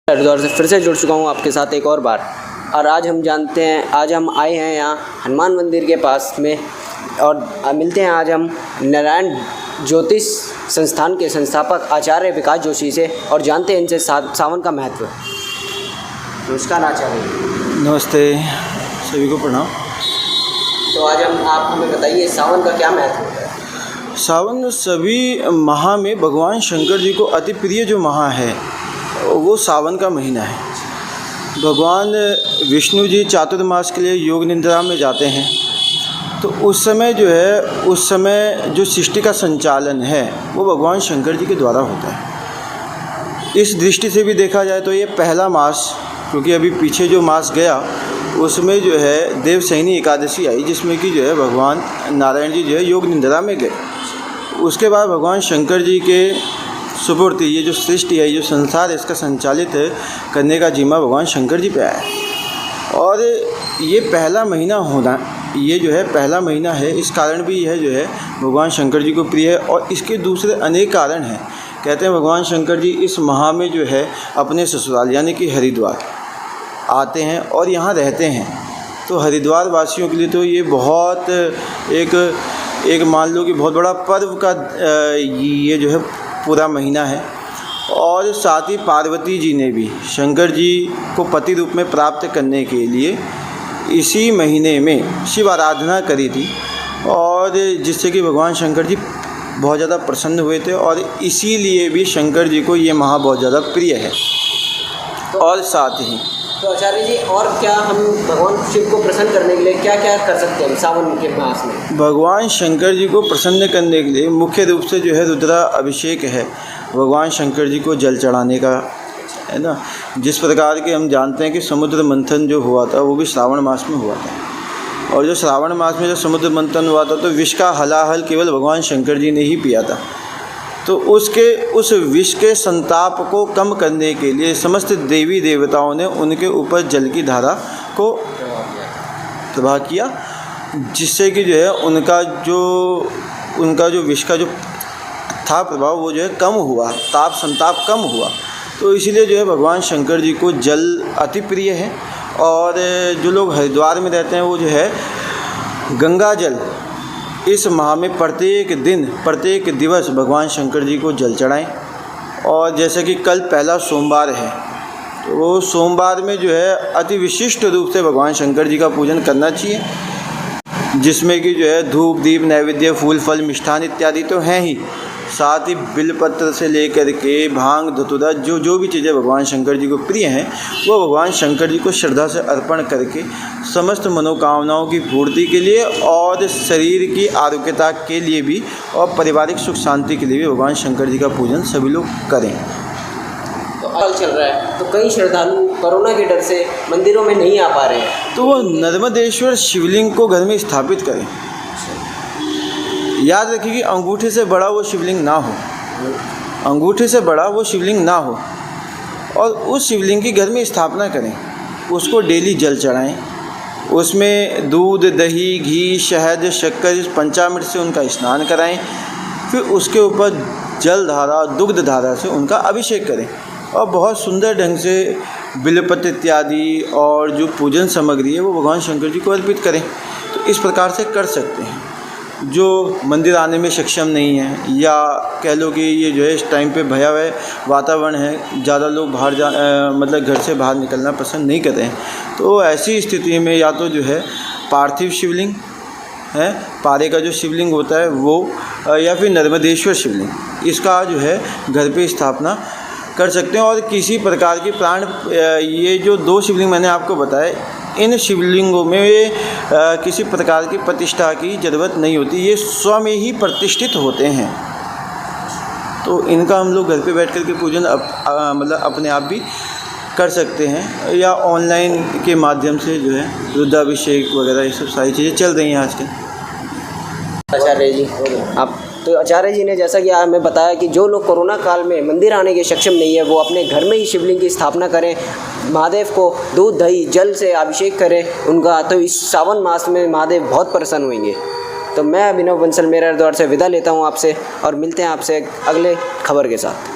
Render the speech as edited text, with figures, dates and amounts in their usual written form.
हरिद्वार से फिर से जुड़ चुका हूँ आपके साथ एक और बार। और आज हम आए हैं यहाँ हनुमान मंदिर के पास में और मिलते हैं आज हम नारायण ज्योतिष संस्थान के संस्थापक आचार्य विकास जोशी से और जानते हैं इनसे सावन का महत्व। नमस्कार आचार्य। नमस्ते, सभी को प्रणाम। तो आज आप हमें बताइए सावन का क्या महत्व है। सावन सभी माह में भगवान शंकर जी को अति प्रिय जो माह है वो सावन का महीना है। भगवान विष्णु जी चातुर्मास के लिए योग निद्रा में जाते हैं, तो उस समय जो सृष्टि का संचालन है वो भगवान शंकर जी के द्वारा होता है। इस दृष्टि से भी देखा जाए तो ये पहला मास, क्योंकि अभी पीछे जो मास गया उसमें देवशयनी एकादशी आई, जिसमें कि भगवान नारायण जी योग निद्रा में गए। उसके बाद भगवान शंकर जी के सुपुर्ति ये जो सृष्टि है, जो संसार है, इसका संचालित करने का जिम्मा भगवान शंकर जी पे आया है। और ये पहला महीना होना, ये पहला महीना है, इस कारण भी यह भगवान शंकर जी को प्रिय है। और इसके दूसरे अनेक कारण हैं। कहते हैं भगवान शंकर जी इस माह में अपने ससुराल यानी कि हरिद्वार आते हैं और यहाँ रहते हैं। तो हरिद्वार वासियों के लिए तो ये बहुत एक मान लो कि बहुत बड़ा पर्व का ये पूरा महीना है। और साथ ही पार्वती जी ने भी शंकर जी को पति रूप में प्राप्त करने के लिए इसी महीने में शिव आराधना करी थी, और जिससे कि भगवान शंकर जी बहुत ज़्यादा प्रसन्न हुए थे। और इसीलिए भी शंकर जी को ये माह बहुत ज़्यादा प्रिय है। और साथ ही तो आचार्य जी, और क्या हम भगवान शिव को प्रसन्न करने के लिए क्या क्या कर सकते हैं सावन के मास में। भगवान शंकर जी को प्रसन्न करने के लिए मुख्य रूप से रुद्रा अभिषेक है भगवान शंकर जी को जल चढ़ाने का, है ना। जिस प्रकार के हम जानते हैं कि समुद्र मंथन जो हुआ था वो भी श्रावण मास में हुआ था। और जो श्रावण मास में जो समुद्र मंथन हुआ था तो विष का हलाहल केवल भगवान शंकर जी ने ही पिया था। तो उस विष के संताप को कम करने के लिए समस्त देवी देवताओं ने उनके ऊपर जल की धारा को प्रवाह किया, जिससे कि उनका जो विष का जो था प्रभाव वो कम हुआ, ताप संताप कम हुआ। तो इसीलिए भगवान शंकर जी को जल अति प्रिय है। और जो लोग हरिद्वार में रहते हैं वो गंगा जल इस माह में प्रत्येक दिवस भगवान शंकर जी को जल चढ़ाएं। और जैसे कि कल पहला सोमवार है, तो वो सोमवार में अति विशिष्ट रूप से भगवान शंकर जी का पूजन करना चाहिए, जिसमें कि धूप दीप नैवेद्य फूल फल मिष्ठान इत्यादि तो हैं ही, साथ ही बिलपत्र से लेकर के भांग धतूरा जो भी चीज़ें भगवान शंकर जी को प्रिय हैं वो भगवान शंकर जी को श्रद्धा से अर्पण करके समस्त मनोकामनाओं की पूर्ति के लिए और शरीर की आरोग्यता के लिए भी और पारिवारिक सुख शांति के लिए भी भगवान शंकर जी का पूजन सभी लोग करें। तो हाल चल रहा है तो कई श्रद्धालु कोरोना के डर से मंदिरों में नहीं आ पा रहे हैं, तो वो नर्मदेश्वर शिवलिंग को घर में स्थापित करें। याद रखिए कि अंगूठे से बड़ा वो शिवलिंग ना हो, अंगूठे से बड़ा वो शिवलिंग ना हो, और उस शिवलिंग की घर में स्थापना करें। उसको डेली जल चढ़ाएं, उसमें दूध दही घी शहद शक्कर इस पंचामृत से उनका स्नान कराएं। फिर उसके ऊपर जल धारा दुग्ध धारा से उनका अभिषेक करें और बहुत सुंदर ढंग से बिलपत्र इत्यादि और जो पूजन सामग्री है वो भगवान शंकर जी को अर्पित करें। तो इस प्रकार से कर सकते हैं। जो मंदिर आने में सक्षम नहीं है, या कह लो कि ये इस टाइम पे भयावह वातावरण है, ज़्यादा लोग मतलब घर से बाहर निकलना पसंद नहीं करते हैं, तो ऐसी स्थिति में या तो पार्थिव शिवलिंग है, पारे का जो शिवलिंग होता है वो, या फिर नर्मदेश्वर शिवलिंग, इसका घर पे स्थापना कर सकते हैं। और किसी प्रकार की ये जो 2 शिवलिंग मैंने आपको बताए, इन शिवलिंगों में किसी प्रकार की प्रतिष्ठा की ज़रूरत नहीं होती, ये स्वयं ही प्रतिष्ठित होते हैं। तो इनका हम लोग घर पे बैठ कर के पूजन मतलब अपने आप भी कर सकते हैं, या ऑनलाइन के माध्यम से रुद्राभिषेक वगैरह ये सब सारी चीज़ें चल रही हैं आजकल। आचार्य जी तो आचार्य जी ने जैसा कि हमें बताया कि जो लोग कोरोना काल में मंदिर आने के सक्षम नहीं है वो अपने घर में ही शिवलिंग की स्थापना करें, महादेव को दूध दही जल से अभिषेक करें उनका, तो इस सावन मास में महादेव बहुत प्रसन्न होंगे। तो मैं अभिनव बंसल मेरा हरिद्वार से विदा लेता हूँ आपसे और मिलते हैं आपसे अगले खबर के साथ।